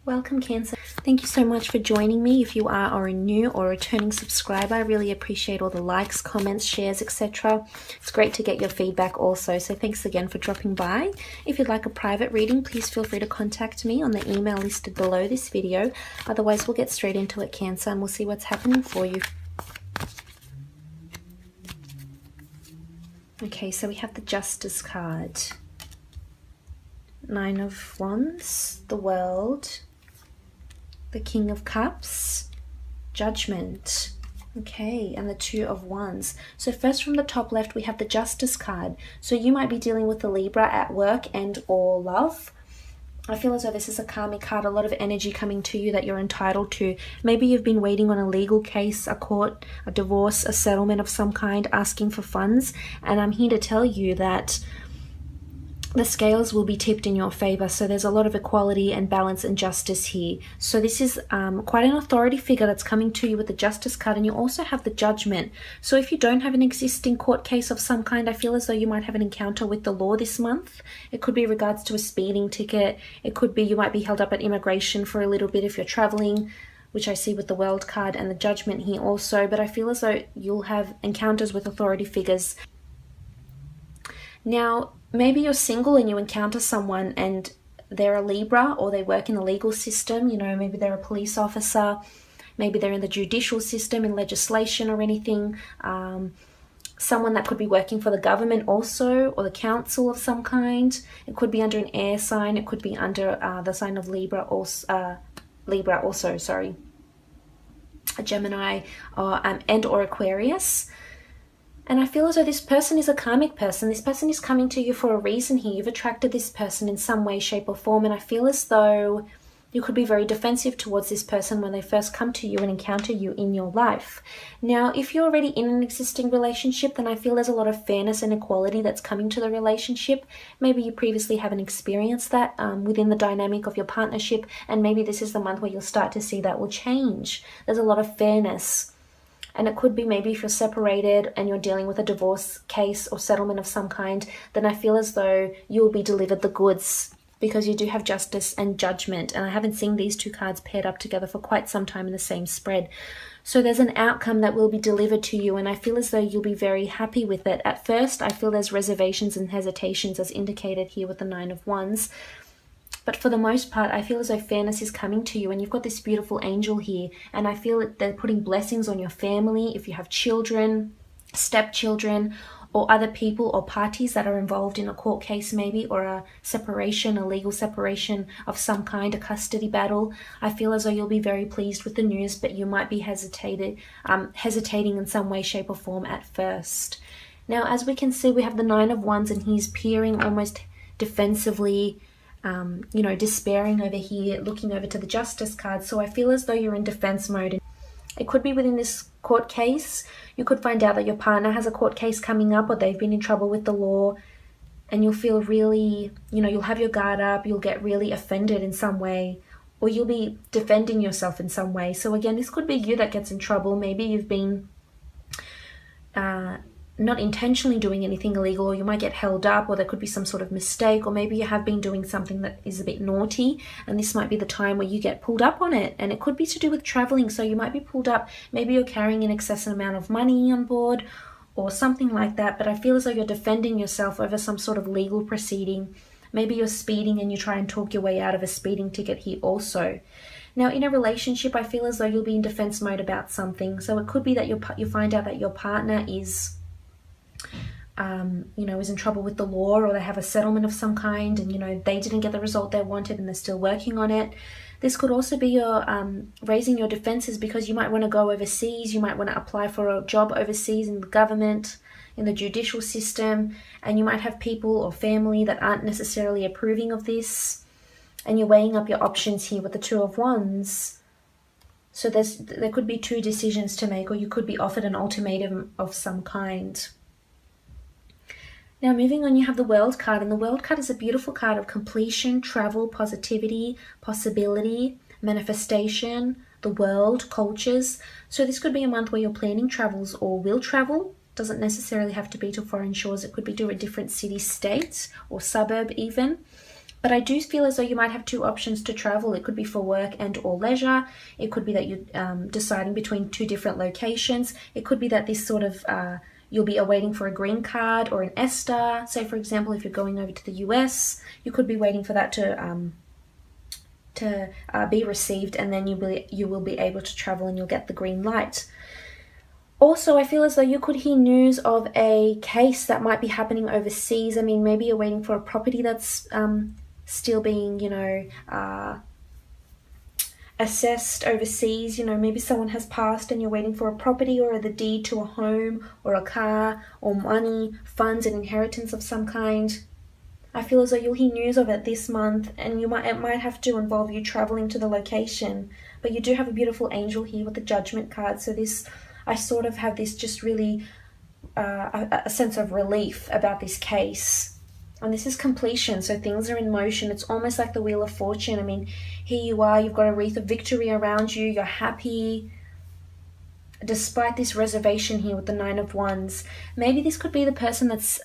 Welcome, Cancer. Thank you so much for joining me. If you are a new or returning subscriber, I really appreciate all the likes, comments, shares, etc. It's great to get your feedback also, so thanks again for dropping by. If you'd like a private reading, please feel free to contact me on the email listed below this video. Otherwise, we'll get straight into it, Cancer, and we'll see what's happening for you. Okay, so we have the Justice card, Nine of Wands, the World, the King of Cups, Judgment, okay, and the Two of Wands. So first from the top left, we have the Justice card. So you might be dealing with the Libra at work and or love. I feel as though this is a karmic card, a lot of energy coming to you that you're entitled to. Maybe you've been waiting on a legal case, a court, a divorce, a settlement of some kind, asking for funds. And I'm here to tell you that the scales will be tipped in your favor. So there's a lot of equality and balance and justice here. So this is quite an authority figure that's coming to you with the Justice card, and you also have the Judgment. So if you don't have an existing court case of some kind, I feel as though you might have an encounter with the law this month. It could be regards to a speeding ticket. It could be you might be held up at immigration for a little bit if you're traveling, which I see with the World card and the Judgment here also. But I feel as though you'll have encounters with authority figures. Now, maybe you're single and you encounter someone and they're a Libra, or they work in the legal system. You know, maybe they're a police officer, maybe they're in the judicial system, in legislation or anything. Someone that could be working for the government also, or the council of some kind. It could be under an air sign. It could be under the sign of Libra also, sorry. A Gemini and or Aquarius. And I feel as though this person is a karmic person. This person is coming to you for a reason here. You've attracted this person in some way, shape or form. And I feel as though you could be very defensive towards this person when they first come to you and encounter you in your life. Now, if you're already in an existing relationship, then I feel there's a lot of fairness and equality that's coming to the relationship. Maybe you previously haven't experienced that within the dynamic of your partnership. And maybe this is the month where you'll start to see that will change. There's a lot of fairness. And it could be maybe if you're separated and you're dealing with a divorce case or settlement of some kind, then I feel as though you'll be delivered the goods, because you do have Justice and Judgment. And I haven't seen these two cards paired up together for quite some time in the same spread. So there's an outcome that will be delivered to you, and I feel as though you'll be very happy with it. At first, I feel there's reservations and hesitations as indicated here with the Nine of Wands. But for the most part, I feel as though fairness is coming to you, and you've got this beautiful angel here. And I feel that they're putting blessings on your family. If you have children, stepchildren, or other people or parties that are involved in a court case maybe, or a separation, a legal separation of some kind, a custody battle, I feel as though you'll be very pleased with the news, but you might be hesitating in some way, shape or form at first. Now, as we can see, we have the Nine of Wands, and he's peering almost defensively, you know, despairing over here, looking over to the Justice card. So I feel as though you're in defense mode. It could be within this court case. You could find out that your partner has a court case coming up, or they've been in trouble with the law, and you'll feel really, you know, you'll have your guard up, you'll get really offended in some way, or you'll be defending yourself in some way. So again, this could be you that gets in trouble. Maybe you've been not intentionally doing anything illegal, or you might get held up, or there could be some sort of mistake, or maybe you have been doing something that is a bit naughty, and this might be the time where you get pulled up on it. And it could be to do with traveling, so you might be pulled up. Maybe you're carrying an excessive amount of money on board or something like that, but I feel as though you're defending yourself over some sort of legal proceeding. Maybe you're speeding and you try and talk your way out of a speeding ticket here also. Now, in a relationship, I feel as though you'll be in defense mode about something. So it could be that you find out that your partner is you know, is in trouble with the law, or they have a settlement of some kind, and, you know, they didn't get the result they wanted and they're still working on it. This could also be your raising your defenses, because you might want to go overseas. You might want to apply for a job overseas in the government, in the judicial system, and you might have people or family that aren't necessarily approving of this, and you're weighing up your options here with the Two of Wands. So there could be two decisions to make, or you could be offered an ultimatum of some kind. Now, moving on, you have the World card, and the World card is a beautiful card of completion, travel, positivity, possibility, manifestation, the world, cultures. So this could be a month where you're planning travels or will travel. Doesn't necessarily have to be to foreign shores. It could be to a different city, state, or suburb even. But I do feel as though you might have two options to travel. It could be for work and or leisure. It could be that you're deciding between two different locations. It could be that this sort of, you'll be awaiting for a green card or an ESTA. Say, for example, if you're going over to the US, you could be waiting for that to be received, and then you will be able to travel and you'll get the green light. Also, I feel as though you could hear news of a case that might be happening overseas. I mean, maybe you're waiting for a property that's still being, assessed overseas. Maybe someone has passed and you're waiting for a property or the deed to a home or a car or money, funds, and inheritance of some kind. I feel as though you'll hear news of it this month, and it might have to involve you traveling to the location. But you do have a beautiful angel here with the Judgment card. So I sort of have this just really a sense of relief about this case. And this is completion, so things are in motion. It's almost like the Wheel of Fortune. I mean, here you are, you've got a wreath of victory around you, you're happy. Despite this reservation here with the Nine of Wands, maybe this could be the person that's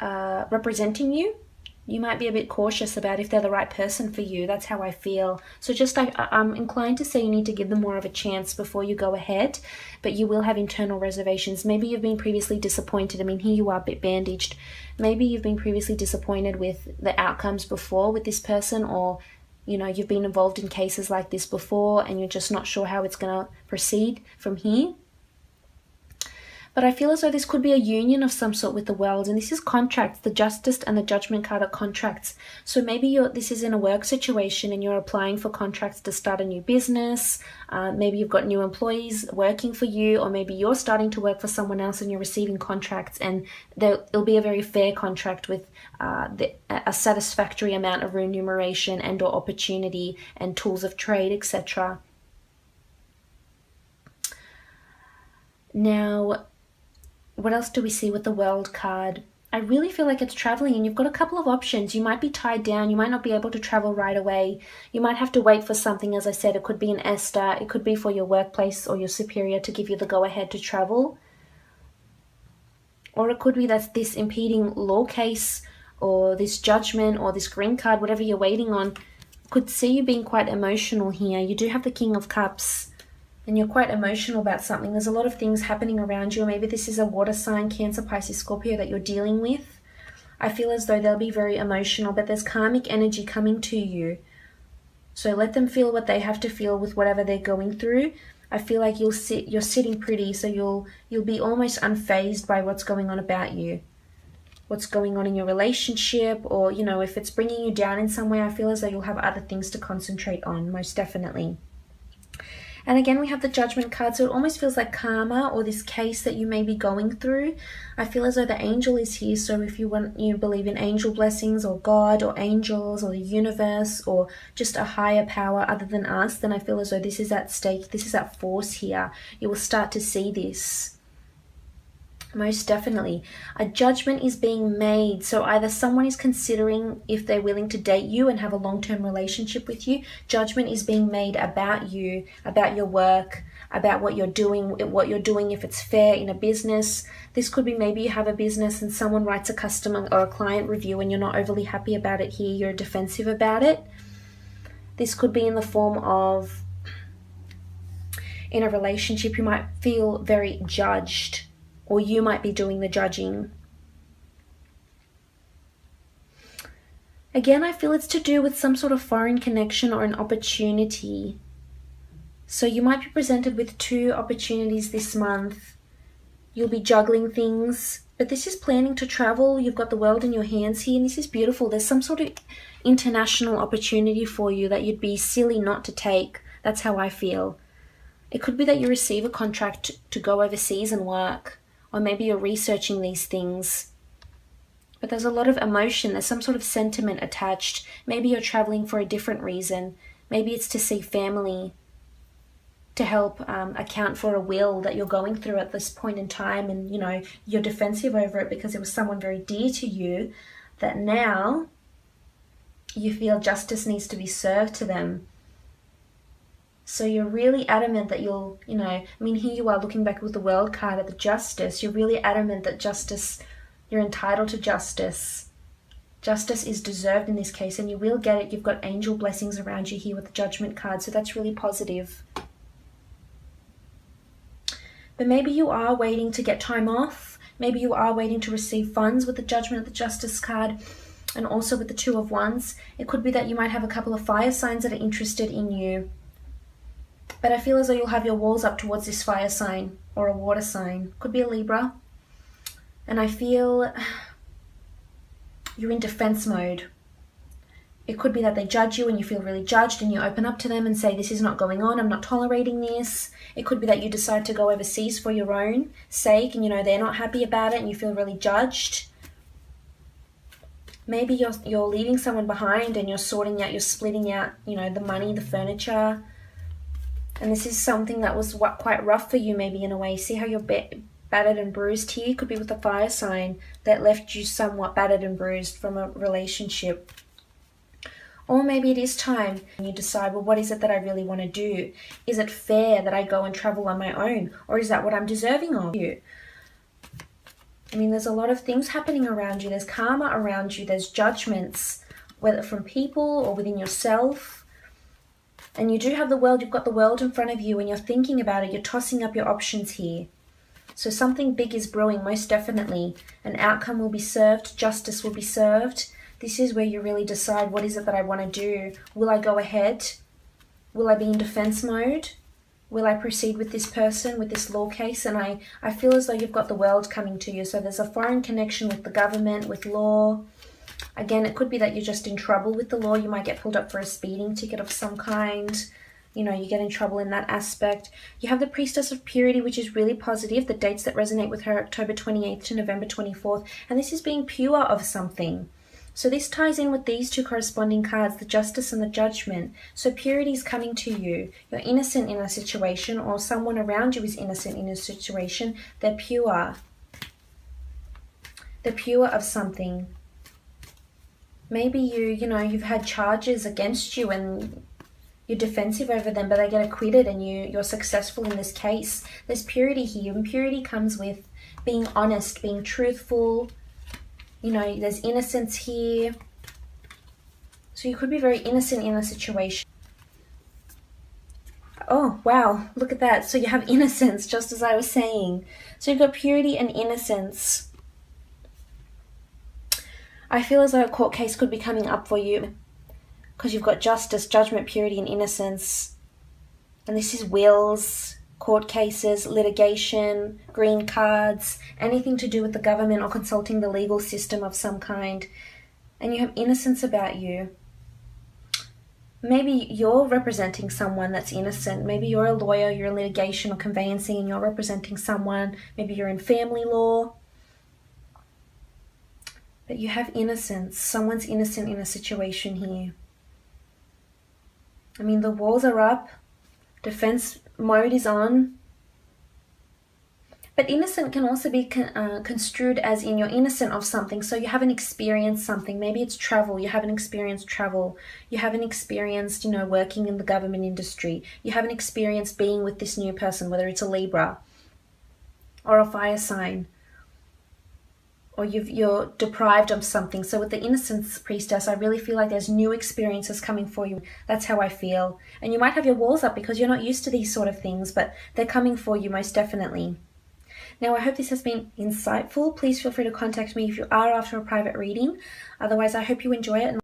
representing you. You might be a bit cautious about if they're the right person for you. That's how I feel. So I'm inclined to say you need to give them more of a chance before you go ahead, but you will have internal reservations. Maybe you've been previously disappointed. I mean, here you are a bit bandaged. Maybe you've been previously disappointed with the outcomes before with this person, or you've been involved in cases like this before and you're just not sure how it's going to proceed from here. But I feel as though this could be a union of some sort with the World, and this is contracts. The Justice and the Judgment card are contracts. So maybe this is in a work situation and you're applying for contracts to start a new business. Maybe you've got new employees working for you, or maybe you're starting to work for someone else and you're receiving contracts, and it'll be a very fair contract with a satisfactory amount of remuneration and or opportunity and tools of trade, etc. Now, what else do we see with the World card? I really feel like it's traveling, and you've got a couple of options. You might be tied down. You might not be able to travel right away. You might have to wait for something. As I said, it could be an ESTA. It could be for your workplace or your superior to give you the go-ahead to travel. Or it could be that this impeding law case or this judgment or this green card, whatever you're waiting on, could see you being quite emotional here. You do have the King of Cups, and you're quite emotional about something. There's a lot of things happening around you. Or maybe this is a water sign, Cancer, Pisces, Scorpio, that you're dealing with. I feel as though they'll be very emotional, but there's karmic energy coming to you. So let them feel what they have to feel with whatever they're going through. I feel like you're sitting pretty, so you'll be almost unfazed by what's going on about you. What's going on in your relationship, or if it's bringing you down in some way, I feel as though you'll have other things to concentrate on, most definitely. And again, we have the Judgment card, so it almost feels like karma or this case that you may be going through. I feel as though the angel is here, so if you believe in angel blessings or God or angels or the universe or just a higher power other than us, then I feel as though this is at stake, this is at force here. You will start to see this. Most definitely. A judgment is being made. So either someone is considering if they're willing to date you and have a long-term relationship with you. Judgment is being made about you, about your work, about what you're doing if it's fair in a business. This could be maybe you have a business and someone writes a customer or a client review and you're not overly happy about it here. You're defensive about it. This could be in the form of, in a relationship, you might feel very judged, or you might be doing the judging. Again, I feel it's to do with some sort of foreign connection or an opportunity. So you might be presented with two opportunities this month. You'll be juggling things, but this is planning to travel. You've got the world in your hands here, and this is beautiful. There's some sort of international opportunity for you that you'd be silly not to take. That's how I feel. It could be that you receive a contract to go overseas and work, or maybe you're researching these things. But there's a lot of emotion. There's some sort of sentiment attached. Maybe you're traveling for a different reason. Maybe it's to see family, to help account for a will that you're going through at this point in time, and you're defensive over it because it was someone very dear to you that now you feel justice needs to be served to them. So you're really adamant that you'll, I mean, here you are looking back with the World card at the Justice. You're really adamant that justice, you're entitled to justice. Justice is deserved in this case, and you will get it. You've got angel blessings around you here with the Judgment card, so that's really positive. But maybe you are waiting to get time off. Maybe you are waiting to receive funds with the Judgment, the Justice card, and also with the Two of Wands. It could be that you might have a couple of fire signs that are interested in you. But I feel as though you'll have your walls up towards this fire sign or a water sign. Could be a Libra. And I feel you're in defense mode. It could be that they judge you and you feel really judged and you open up to them and say, this is not going on, I'm not tolerating this. It could be that you decide to go overseas for your own sake and, you know, they're not happy about it and you feel really judged. Maybe you're leaving someone behind and you're sorting out, you're splitting out, you know, the money, the furniture. And this is something that was quite rough for you maybe in a way. See how you're battered and bruised here? Could be with the fire sign that left you somewhat battered and bruised from a relationship. Or maybe it is time and you decide, well, what is it that I really want to do? Is it fair that I go and travel on my own? Or is that what I'm deserving of you? I mean, there's a lot of things happening around you. There's karma around you. There's judgments, whether from people or within yourself. And you do have the world. You've got the world in front of you and you're thinking about it. You're tossing up your options here. So something big is brewing, most definitely. An outcome will be served. Justice will be served. This is where you really decide, what is it that I want to do? Will I go ahead? Will I be in defense mode? Will I proceed with this person, with this law case? And I feel as though you've got the world coming to you. So there's a foreign connection with the government, with law. Again, it could be that you're just in trouble with the law. You might get pulled up for a speeding ticket of some kind. You know, you get in trouble in that aspect. You have the Priestess of Purity, which is really positive. The dates that resonate with her, October 28th to November 24th. And this is being pure of something. So this ties in with these two corresponding cards, the Justice and the Judgment. So purity is coming to you. You're innocent in a situation, or someone around you is innocent in a situation. They're pure. They're pure of something. Maybe you've had charges against you and you're defensive over them, but they get acquitted and you're successful in this case. There's purity here, and purity comes with being honest, being truthful. You know, there's innocence here. So you could be very innocent in a situation. Oh, wow, look at that. So you have innocence, just as I was saying. So you've got purity and innocence. I feel as though a court case could be coming up for you because you've got justice, judgment, purity, and innocence. And this is wills, court cases, litigation, green cards, anything to do with the government or consulting the legal system of some kind. And you have innocence about you. Maybe you're representing someone that's innocent. Maybe you're a lawyer, you're in litigation or conveyancing and you're representing someone. Maybe you're in family law. But you have innocence. Someone's innocent in a situation here. I mean, the walls are up. Defense mode is on. But innocent can also be construed as in you're innocent of something. So you haven't experienced something. Maybe it's travel. You haven't experienced travel. You haven't experienced, working in the government industry. You haven't experienced being with this new person, whether it's a Libra or a fire sign. Or you're deprived of something. So with the Innocence Priestess, I really feel like there's new experiences coming for you. That's how I feel. And you might have your walls up because you're not used to these sort of things, but they're coming for you most definitely. Now, I hope this has been insightful. Please feel free to contact me if you are after a private reading. Otherwise, I hope you enjoy it.